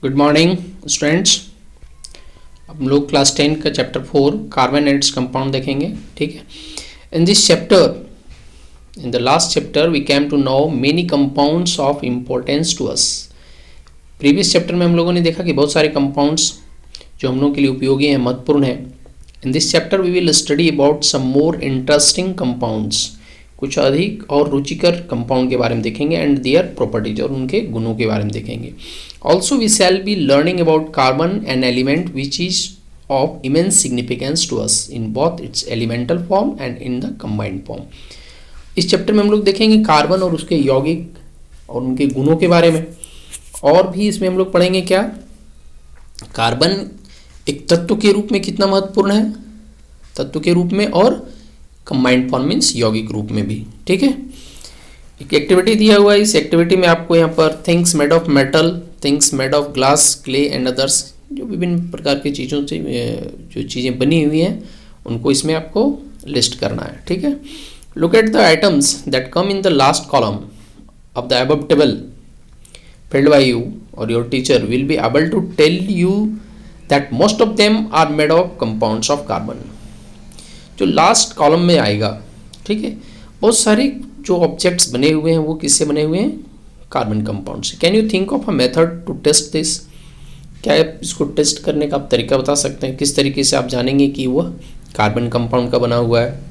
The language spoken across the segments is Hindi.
Good morning students. हम लोग क्लास 10 का chapter 4 carbon and its compound देखेंगे। ठीक है। In this chapter, in the last chapter we came to know many compounds of importance to us. Previous chapter में हम लोगों ने देखा कि बहुत सारे कंपाउंड्स जो हम लोगों के लिए उपयोगी हैं, महत्वपूर्ण हैं। In this chapter we will study about some more interesting compounds, कुछ अधिक और रुचिकर कंपाउंड के बारे में देखेंगे एंड देयर प्रॉपर्टीज, और उनके गुणों के बारे में देखेंगे। Also we shall be learning about carbon, an element which is of immense significance to us in both its elemental form and in the combined form. इस चैप्टर में हम लोग देखेंगे कार्बन और उसके यौगिक और उनके गुणों के बारे में। और भी इसमें हम लोग पढ़ेंगे क्या, कार्बन एक तत्व के रूप में कितना महत्वपूर्ण है, तत्व के रूप में, और कंबाइंड फॉर्म मीन्स यौगिक रूप में भी। ठीक है। एक एक्टिविटी दिया हुआ है, इस एक्टिविटी में आपको यहाँ पर things made of metal, things made of glass, clay and others, जो विभिन्न प्रकार की चीज़ों से जो चीज़ें बनी हुई हैं उनको इसमें आपको लिस्ट करना है। ठीक है। Look at the items that come in the last column of the above table filled by you, or your teacher will be able to tell you that most of them are made of compounds of carbon। जो लास्ट कॉलम में आएगा, ठीक है, बहुत सारे जो ऑब्जेक्ट्स बने हुए हैं वो किससे बने हुए हैं, कार्बन कंपाउंड से। Can you think of a method to test this? क्या आप इसको टेस्ट करने का आप तरीका बता सकते हैं? किस तरीके से आप जानेंगे कि वह कार्बन कंपाउंड का बना हुआ है?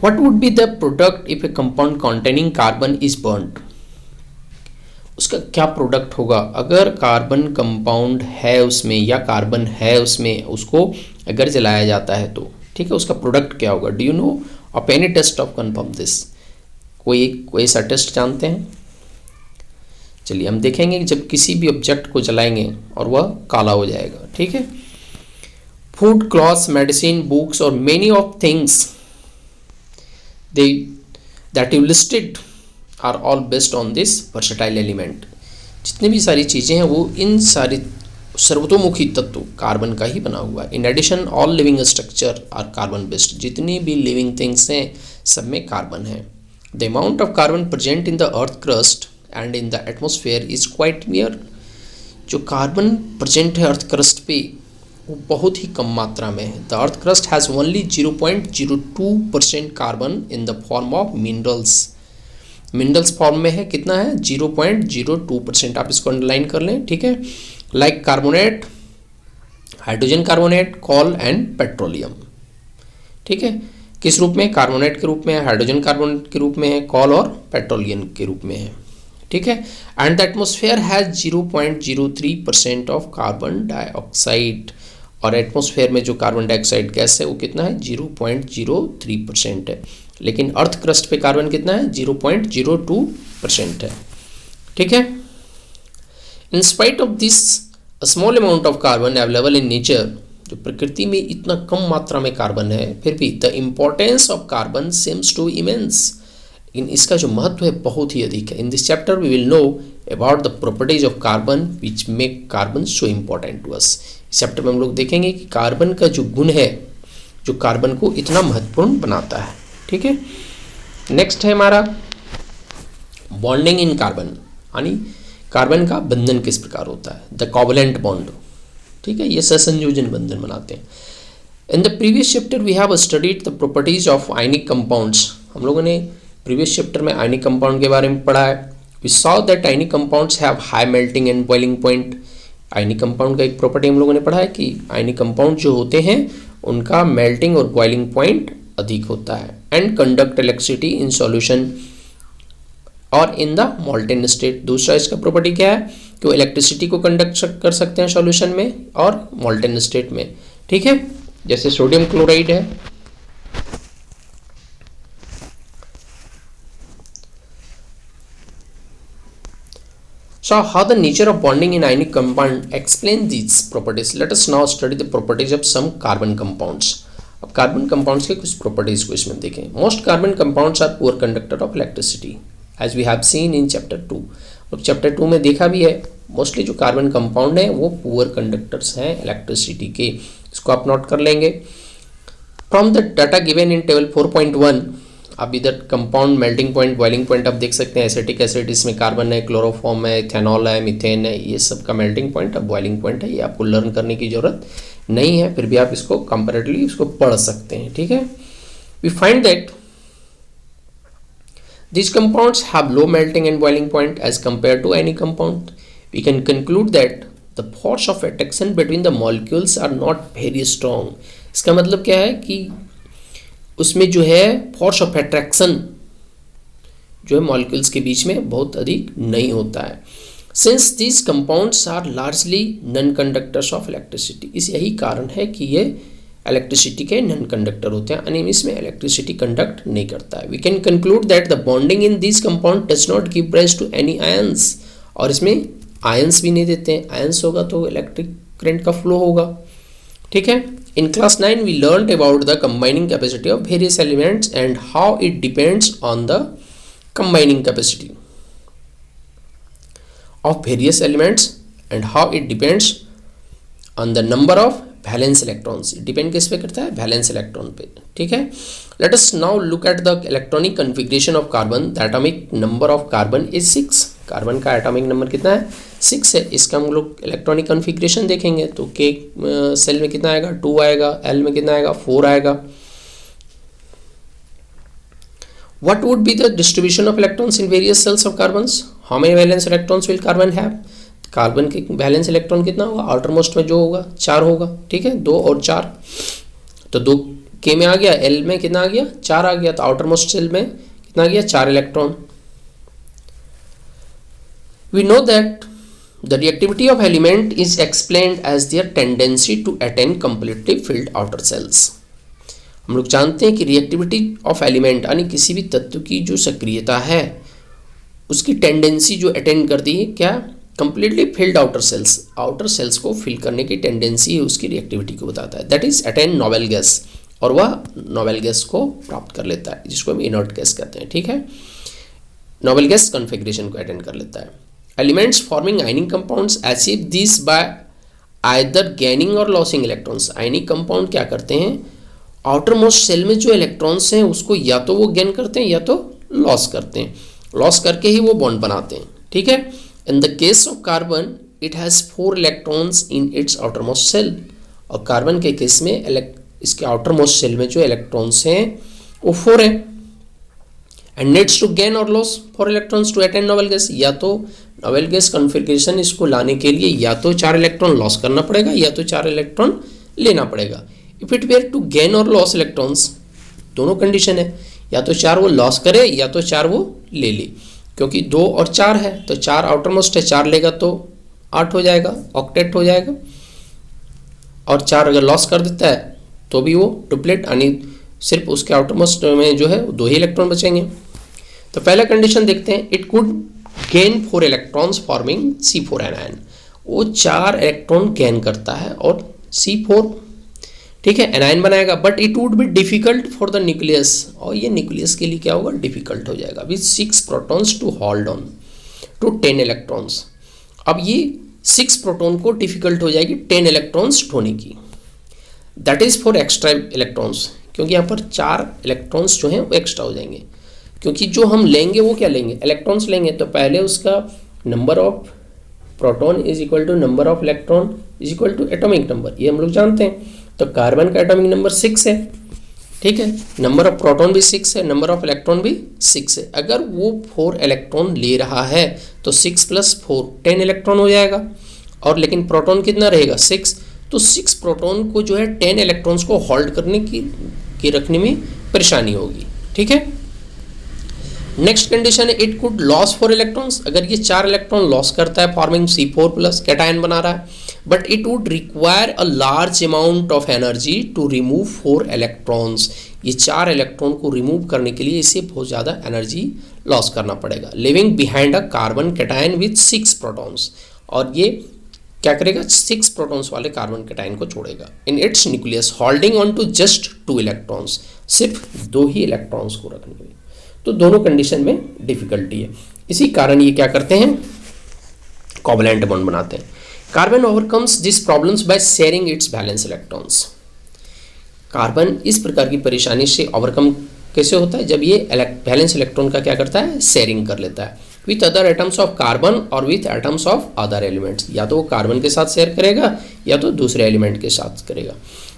What would be the product if a compound containing carbon is burnt? उसका क्या प्रोडक्ट होगा अगर कार्बन कंपाउंड है उसमें, या कार्बन है उसमें, उसको अगर जलाया जाता है तो, ठीक है, उसका प्रोडक्ट क्या होगा? Do you know of any test of confirm this? कोई ऐसा टेस्ट जानते हैं? चलिए हम देखेंगे कि जब किसी भी ऑब्जेक्ट को जलाएंगे और वह काला हो जाएगा। ठीक है। फूड, क्लॉथ्स, मेडिसिन, बुक्स और many of things that you listed are all based on this versatile element। जितनी भी सारी चीज़ें हैं वो इन सारी सर्वतोमुखी तत्व कार्बन का ही बना हुआ है। In addition all living structure are carbon based. जितनी भी लिविंग थिंग्स हैं सब में कार्बन है। The amount of carbon present in the earth crust and in the atmosphere is quite near. जो कार्बन प्रेजेंट है अर्थ क्रस्ट पे वो बहुत ही कम मात्रा में है। The earth crust has only 0.02% carbon in the form of minerals. Minerals form में है, कितना है? 0.02%। आप इसको अंडरलाइन कर लें। ठीक है। Like carbonate, hydrogen carbonate, call and petroleum. ठीक है। किस रूप में? कार्बोनेट के रूप में है, हाइड्रोजन कार्बोनेट के रूप में है, कॉल और पेट्रोलियम के रूप में है। ठीक है। And the atmosphere has 0.03% of carbon dioxide. और एटमॉस्फेयर में जो कार्बन डाइऑक्साइड गैस है वो कितना है? 0.03% है। लेकिन अर्थ क्रस्ट पे कार्बन कितना है? 0.02% है। ठीक है। In spite of this small amount of carbon available in nature, जो प्रकृति में इतना कम मात्रा में कार्बन है, फिर भी the importance of carbon seems to immense. लेकिन इसका जो महत्व है बहुत ही अधिक है। In this chapter we will know about the properties of carbon which make carbon so important to us. इस चैप्टर में हम लोग देखेंगे कि कार्बन का जो गुण है जो कार्बन को इतना महत्वपूर्ण बनाता है। ठीक है। नेक्स्ट है हमारा बॉन्डिंग इन कार्बन, यानी कार्बन का बंधन किस प्रकार होता है, द कोवलेंट बॉन्ड। ठीक है। ये सहसंयोजन बंधन बनाते हैं। In the previous chapter we have studied the properties of ionic compounds. हम लोगों ने प्रीवियस चैप्टर में आयनिक कंपाउंड के बारे में पढ़ा है। We saw that ionic compounds have high melting and boiling point. Ionic compound का एक प्रॉपर्टी हम लोगों ने पढ़ा है कि आयनिक कंपाउंड जो होते हैं उनका मेल्टिंग और बॉइलिंग पॉइंट अधिक होता है। And conduct electricity in solution और इन द मोल्टेन स्टेट। दूसरा इसका प्रॉपर्टी क्या है कि वो इलेक्ट्रिसिटी को कंडक्ट कर सकते हैं सॉल्यूशन में और मोल्टेन स्टेट में। ठीक है। जैसे सोडियम क्लोराइड है। So how the nature of bonding in ionic compound explain these properties? Let us now study the properties of some carbon compounds. अब कार्बन कंपाउंड्स के कुछ प्रॉपर्टीज को इसमें देखें। Most carbon compounds are poor conductor of electricity as we have seen in chapter 2। अब चैप्टर 2 में देखा भी है मोस्टली जो कार्बन कंपाउंड है वो पुअर कंडक्टर्स हैं इलेक्ट्रिसिटी के। इसको आप नोट कर लेंगे। From the data given in table 4.1 अब इधर compound melting point, boiling point आप देख सकते हैं। एसिटिक एसिड, इसमें कार्बन है, क्लोरोफॉर्म है, इथेनॉल है, मीथेन है, ये सब का मेल्टिंग पॉइंट अब बॉइलिंग पॉइंट है। ये आपको लर्न करने की ज़रूरत नहीं है, फिर भी आप इसको कंपैरेटिवली इसको पढ़ सकते हैं, ठीक है। We find that these compounds have low melting and boiling point as compared to any compound. We can conclude that the force of attraction between the molecules are not very strong. इसका मतलब क्या है कि उसमें जो है force of attraction जो है मॉलिक्यूल्स के बीच में बहुत अधिक नहीं होता है। Since these compounds are largely non-conductors of electricity, इस यही कारण है कि ये इलेक्ट्रिसिटी के नॉन कंडक्टर होते हैं, यानी इसमें इलेक्ट्रिसिटी कंडक्ट नहीं करता है। We can conclude that the bonding in this compound does not give rise to any ions, और इसमें आयंस भी नहीं देते हैं। आयंस होगा तो इलेक्ट्रिक करंट का फ्लो होगा, ठीक है। In class 9 we learn about the combining capacity of various elements and how it depends on the combining capacity of various elements and how it depends on the number of valence electrons. Depend किस पे करता है? वैलेंस इलेक्ट्रॉन पे, ठीक है। Let us now look at the electronic configuration of carbon. The atomic number of carbon is 6। Carbon का एटॉमिक नंबर कितना है? 6 है। इसका हम लोग इलेक्ट्रॉनिक कॉन्फ़िगरेशन देखेंगे तो के सेल में कितना आएगा? 2 आएगा। एल में कितना आएगा? 4 आएगा। What would be the distribution of electrons in various cells of carbons? How many valence electrons will carbon have? Carbon के वैलेंस इलेक्ट्रॉन कितना होगा? आउटर मोस्ट में जो होगा 4 होगा, ठीक है। 2 और 4, तो 2 के में आ गया, एल में कितना आ गया? 4 आ गया। तो आउटर मोस्ट सेल में कितना आ गया? 4 electron. We know that the reactivity of element is explained as their tendency to attain completely filled outer shells. हम लोग जानते हैं कि रिएक्टिविटी ऑफ एलिमेंट यानी किसी भी तत्व की जो सक्रियता है उसकी टेंडेंसी जो अटेंड करती है क्या? कंप्लीटली फिल्ड आउटर सेल्स को फिल करने की टेंडेंसी है, उसकी रिएक्टिविटी को बताता है। That is attain noble gas, और वह नोबेल गैस को प्राप्त कर लेता है, जिसको हम इनर्ट गैस कहते हैं, ठीक है। नोबेल गैस कॉन्फ़िगरेशन को अटेंड कर लेता है। Elements forming ionic compounds achieve this by either gaining और लॉसिंग इलेक्ट्रॉन्स। आयनिक कंपाउंड क्या करते हैं? आउटर मोस्ट सेल में जो इलेक्ट्रॉन्स हैं उसको या तो वो गेन करते हैं या तो लॉस करते हैं। लॉस करके ही वो बॉन्ड बनाते हैं, ठीक है। In the case of carbon, it has 4 electrons in its outermost cell. और कार्बन के केस में इसके outermost cell में जो इलेक्ट्रॉन्स हैं वो 4 हैं। And needs to gain or lose 4 electrons to attain noble gas. या तो noble gas configuration इसको लाने के लिए या तो 4 इलेक्ट्रॉन लॉस करना पड़ेगा या तो 4 इलेक्ट्रॉन लेना पड़ेगा। If it were to gain or lose electrons, दोनों कंडीशन है, या तो 4 वो लॉस करे या तो 4 वो ले ले। क्योंकि 2 और 4 है तो 4 आउटर मोस्ट है, 4 लेगा तो 8 हो जाएगा, ऑक्टेट हो जाएगा। और 4 अगर लॉस कर देता है तो भी वो डुप्लेट, यानी सिर्फ उसके आउटर मोस्ट में जो है 2 ही इलेक्ट्रॉन बचेंगे। तो पहला कंडीशन देखते हैं, it could gain 4 electrons forming C4 anion. वो 4 इलेक्ट्रॉन गेन करता है और C4, ठीक है, एनायन बनाएगा। But it would be difficult for the nucleus, और ये न्यूक्लियस के लिए क्या होगा? डिफिकल्ट हो जाएगा। With 6 protons to hold on to 10 electrons. अब ये 6 प्रोटॉन को डिफिकल्ट हो जाएगी 10 इलेक्ट्रॉन्स ढोने की। That is for extra electrons, क्योंकि यहाँ पर 4 इलेक्ट्रॉन्स जो हैं वो एक्स्ट्रा हो जाएंगे। क्योंकि जो हम लेंगे वो क्या लेंगे? इलेक्ट्रॉन्स लेंगे। तो पहले उसका number of proton is equal to number of electron is equal to atomic number, ये हम लोग जानते हैं। तो कार्बन का एटॉमिक नंबर 6 है, ठीक है। नंबर ऑफ प्रोटॉन भी 6 है, नंबर ऑफ इलेक्ट्रॉन भी 6 है। अगर वो 4 इलेक्ट्रॉन ले रहा है तो 6 + 4 10 इलेक्ट्रॉन हो जाएगा, और लेकिन प्रोटॉन कितना रहेगा? 6। तो 6 प्रोटॉन को जो है 10 इलेक्ट्रॉन्स को होल्ड करने की रखने में परेशानी होगी, ठीक है। नेक्स्ट कंडीशन है, इट कुड लॉस 4 इलेक्ट्रॉन्स। अगर ये 4 इलेक्ट्रॉन लॉस करता है फॉर्मिंग C4+ कैटायन बना रहा है, but it would require a large amount of energy to remove 4 electrons. ये 4 इलेक्ट्रॉन को रिमूव करने के लिए इसे बहुत ज़्यादा एनर्जी लॉस करना पड़ेगा। Living behind a carbon cation with 6 protons, और ये क्या करेगा? 6 प्रोटॉन्स वाले कार्बन कैटायन को छोड़ेगा in its nucleus, holding on to just 2 electrons, सिर्फ 2 ही इलेक्ट्रॉन्स को रखने में। तो दोनों कंडीशन में डिफिकल्टी है, इसी कारण ये क्या करते हैं? कोवैलेंट बॉन्ड बनाते हैं। Carbon overcomes this problems by sharing it's valence electrons. Carbon इस प्रकार की परेशानी से ओवरकम कैसे होता है? जब ये वैलेंस इलेक्ट्रॉन का क्या करता है? शेयरिंग कर लेता है with other atoms of carbon और with atoms of other elements. या तो वो कार्बन के साथ शेयर करेगा या तो दूसरे एलिमेंट के साथ करेगा।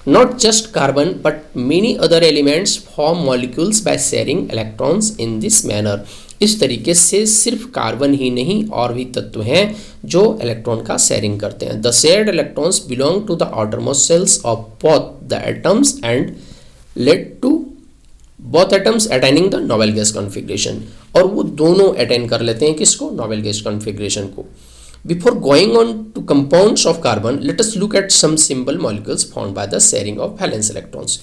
Not just carbon but many other elements form molecules by sharing electrons in this manner. इस तरीके से सिर्फ कार्बन ही नहीं और भी तत्व हैं जो इलेक्ट्रॉन का शेयरिंग करते हैं। The shared electrons belong to the outermost shells of both the atoms and led to both atoms attaining the noble gas configuration. और वो दोनों अटेन कर लेते हैं किसको? नोबेल गैस कॉन्फ़िगरेशन को। Before going on to compounds of carbon let us look at some simple molecules formed by the sharing of valence electrons.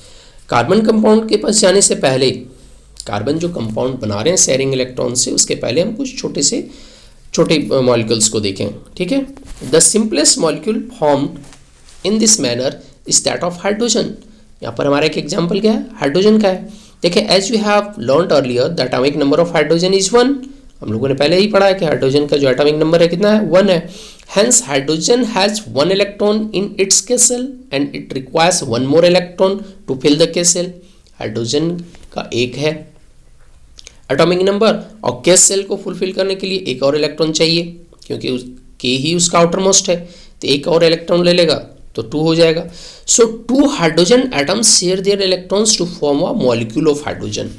Carbon compound के पास जाने से पहले, कार्बन जो कंपाउंड बना रहे हैं शेयरिंग इलेक्ट्रॉन से, उसके पहले हम कुछ छोटे मॉलिक्यूल्स को देखें। ठीक है, the simplest molecule formed in this manner is that of hydrogen. यहाँ पर हमारा एक एग्जाम्पल क्या है? हाइड्रोजन का है। देखिए, as we have learned earlier the atomic number of hydrogen is 1। हम लोगों ने पहले ही पढ़ा है कि हाइड्रोजन का जो एटॉमिक नंबर है कितना है? 1 है। Hence hydrogen has 1 electron in its k shell and it requires 1 more electron to fill the k shell. Hydrogen का एक है एटॉमिक नंबर और k शेल को फुलफिल करने के लिए एक और इलेक्ट्रॉन चाहिए, क्योंकि k ही उसका आउटरमोस्ट है, तो एक और इलेक्ट्रॉन ले लेगा तो 2 हो जाएगा। So 2 hydrogen atoms share their electrons to form a molecule of hydrogen.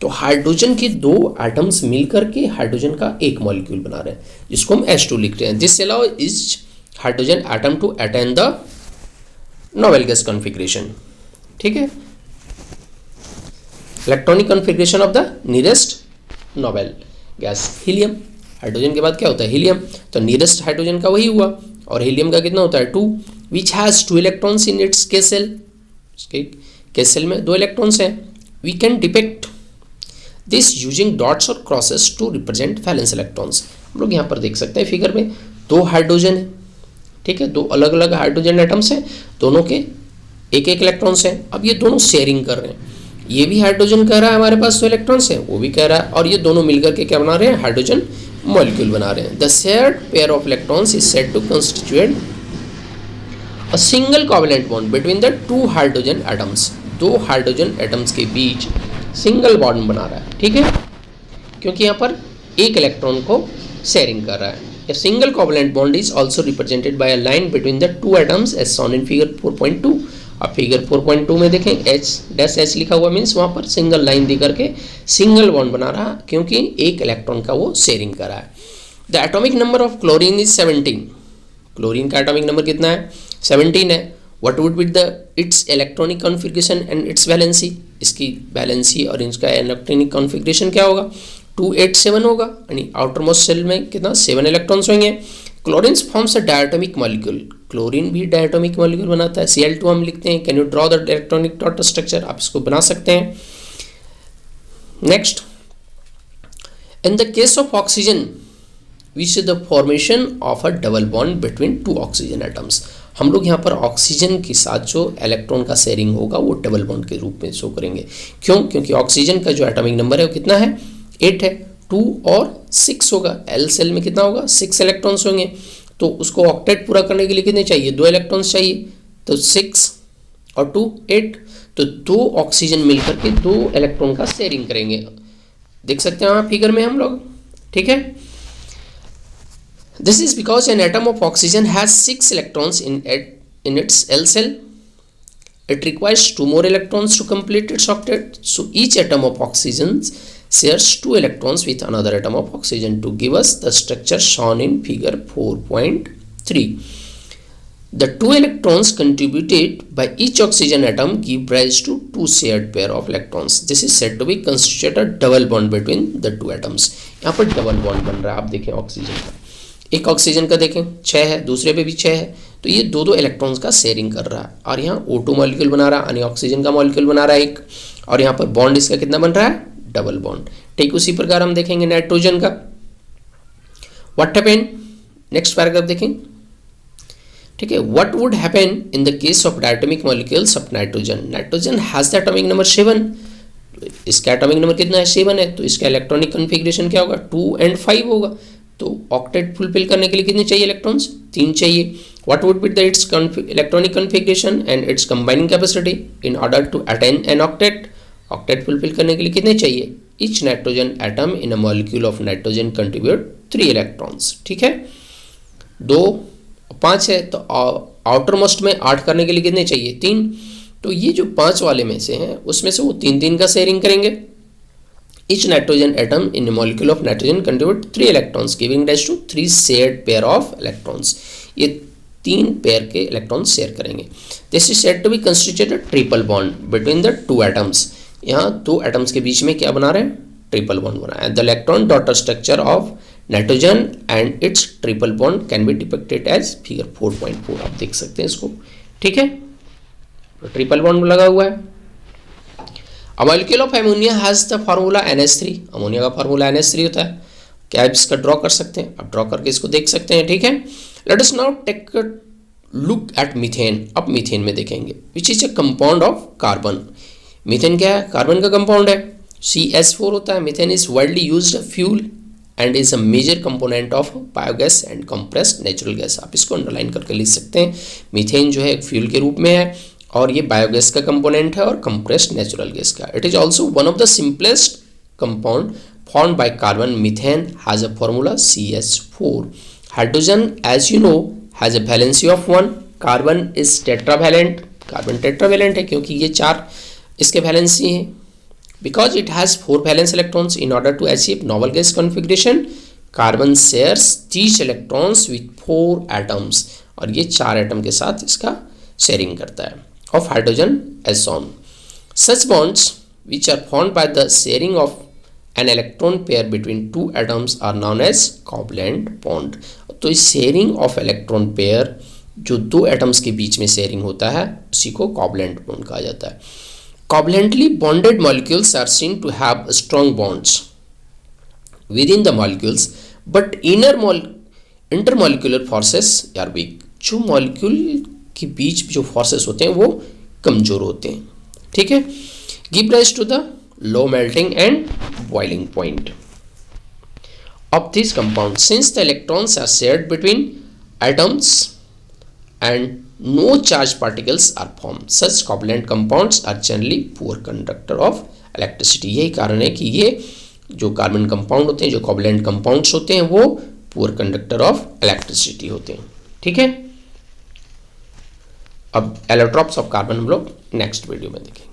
तो हाइड्रोजन के 2 एटम्स मिलकर के हाइड्रोजन का एक मॉलिक्यूल बना रहे हैं, जिसको हम H2 लिखते हैं। This allows hydrogen atom to attain the noble gas configuration. ठीक है, electronic configuration of the nearest noble gas helium. Hydrogen के बाद क्या होता है? हीलियम। तो नियरेस्ट हाइड्रोजन का वही हुआ, और हीलियम का कितना होता है? 2, which has 2 electrons in its k cell। k cell में 2 इलेक्ट्रॉन्स हैं। we can depict this using dots और crosses to represent valence electrons। हम लोग यहाँ पर देख सकते हैं फिगर में 2 हाइड्रोजन है। ठीक है, 2 अलग अलग हाइड्रोजन एटम्स हैं, दोनों के एक इलेक्ट्रॉन्स हैं। अब ये दोनों शेयरिंग कर रहे हैं। ये भी हाइड्रोजन कह रहा है हमारे पास 2 इलेक्ट्रॉन्स हैं, वो भी कह रहा है, और ये दोनों मिलकर के क्या बना रहे हैं? हाइड्रोजन मॉलिक्यूल बना रहे हैं। The shared pair of electrons is said to constitute a single covalent bond between the 2 hydrogen atoms. 2 hydrogen atoms के बीच सिंगल बॉन्ड बना रहा है। ठीक है, क्योंकि यहाँ पर एक इलेक्ट्रॉन को शेयरिंग कर रहा है। A single covalent bond is also represented by a line between the 2 atoms as shown in figure 4.2। अब फिगर 4.2 में देखें H' लिखा हुआ मीन्स वहाँ पर सिंगल लाइन दे करके सिंगल बॉन्ड बना रहा, क्योंकि एक इलेक्ट्रॉन का वो शेयरिंग कर रहा है। The atomic number of chlorine is 17। Chlorine का एटॉमिक नंबर कितना है? 17 है। What would be the its electronic configuration and it's valency? इसकी वैलेंसी और इसका इलेक्ट्रॉनिक कॉन्फ़िगरेशन क्या होगा? 287 होगा, यानी आउटर मोस्ट सेल में कितना? 7 इलेक्ट्रॉन्स होंगे। Chlorine forms a diatomic molecule. Chlorine भी डायटोमिक मॉलिक्यूल बनाता है। Cl2 हम लिखते हैं। Can you draw the electronic dot structure? आप इसको बना सकते हैं। Next, in the case of oxygen we see the formation of a double bond between 2 oxygen atoms. हम लोग यहाँ पर ऑक्सीजन के साथ जो इलेक्ट्रॉन का शेयरिंग होगा वो डबल बॉन्ड के रूप में शो करेंगे। क्यों? क्योंकि ऑक्सीजन का जो एटॉमिक नंबर है वो कितना है? 8 है। 2 और 6 होगा। एल सेल में कितना होगा? 6 इलेक्ट्रॉन्स होंगे। तो उसको ऑक्टेट पूरा करने के लिए कितने चाहिए? 2 इलेक्ट्रॉन्स चाहिए। तो 6 और 2 8। तो 2 ऑक्सीजन मिलकर के 2 इलेक्ट्रॉन का शेयरिंग करेंगे। देख सकते हैं आप फिगर में हम लोग। ठीक है, this is because an atom of oxygen has 6 electrons in its L shell. It requires 2 more electrons to complete its octet. So each atom of oxygen shares 2 electrons with another atom of oxygen to give us the structure shown in figure 4.3. The 2 electrons contributed by each oxygen atom give rise to 2 shared pair of electrons. This is said to be constitute a double bond between the 2 atoms. यहाँ पर डबल बॉन्ड बन रहा है। आप देखें ऑक्सीजन का, एक ऑक्सीजन का देखें 6 है, दूसरे पे भी 6 है, तो ये 2 इलेक्ट्रॉन्स का शेयरिंग कर रहा है। और यहाँ O2 मॉलिक्यूल बना रहा है, यानी ऑक्सीजन का मॉलिक्यूल बना रहा है एक, और यहाँ पर बॉन्ड इसका कितना बन रहा है? Double bond. ठीक उसी प्रकार हम देखेंगे नाइट्रोजन का। What happen? नेक्स्ट पैराग्राफ देखें। ठीक है, what would happen in the case of diatomic molecules of nitrogen? Nitrogen has the atomic number 7। इसका एटॉमिक नंबर कितना है? 7 है। तो इसका इलेक्ट्रॉनिक कॉन्फ़िगरेशन क्या होगा? 2 and 5 होगा। तो ऑक्टेट फुलफिल करने के लिए कितने चाहिए इलेक्ट्रॉन्स? 3 चाहिए। What would be the its electronic configuration and its combining capacity in order to attain an octet? Octet fulfil करने के लिए कितने चाहिए? Each nitrogen atom in a molecule of nitrogen contribute 3 electrons, ठीक है। 2 5 है तो आउटर मोस्ट में 8 करने के लिए कितने चाहिए? 3। तो ये जो 5 वाले में से हैं उसमें से वो 3 का शेयरिंग करेंगे। Each nitrogen atom in a molecule of nitrogen contribute 3 electrons giving rise to 3 shared pair of electrons. ये 3 पेयर के इलेक्ट्रॉन्स शेयर करेंगे। This is said to be constituted triple bond between the 2 atoms. यहाँ 2 एटम्स के बीच में क्या बना रहे हैं? ट्रिपल बॉन्ड बना है। The electron dot structure of nitrogen and its triple bond can be depicted as figure 4.4। आप देख सकते हैं इसको, ठीक है। तो ट्रिपल बॉन्ड लगा हुआ है। अ molecule of ammonia has the formula NH3। Ammonia का फार्मूला NH3 होता है। क्या आप इसका ड्रॉ कर सकते हैं? आप ड्रॉ करके इसको देख सकते हैं, ठीक है। Let us now take a look at methane. अब मीथेन में देखेंगे which is a compound of carbon. Methane क्या है? कार्बन का कंपाउंड है। CH4 होता है। Methane is widely used fuel and is a major component of biogas and compressed natural gas. आप इसको अंडरलाइन करके लिख सकते हैं। मीथेन जो है एक फ्यूल के रूप में है और ये बायोगैस का कंपोनेंट है और कंप्रेस्ड नेचुरल गैस का। It is also one of the simplest compound formed by carbon. Methane has a formula CH4। Hydrogen as you know has a valency of 1। Carbon is tetravalent. Carbon tetravalent है क्योंकि ये 4 इसके वैलेंसी हैं। Because it has 4 valence electrons, in order to achieve noble gas configuration, carbon shares these electrons with 4 atoms और ये 4 एटम के साथ इसका शेयरिंग करता है of hydrogen as shown. Such bonds which are formed by the sharing of an electron pair between 2 atoms are known as covalent bond. तो इस शेयरिंग ऑफ इलेक्ट्रॉन पेयर जो 2 एटम्स के बीच में शेयरिंग होता है उसी को कोवलेंट बॉन्ड कहा जाता है। Covalently bonded molecules are seen to have strong bonds within the molecules, but intermolecular forces are weak. जो मॉलिक्यूल के बीच जो फोर्सेस होते हैं वो कमजोर होते हैं, ठीक है। Give rise to the low melting and boiling point of this compound. Since the electrons are shared between atoms and no charged particles are formed, such covalent compounds are generally poor conductor of electricity. यही कारण है कि ये जो कार्बन कंपाउंड होते हैं, जो कोवलेंट कंपाउंड्स होते हैं, वो पुअर कंडक्टर ऑफ इलेक्ट्रिसिटी होते हैं, ठीक है। अब एलोट्रॉप्स ऑफ कार्बन हम लोग नेक्स्ट वीडियो में देखेंगे।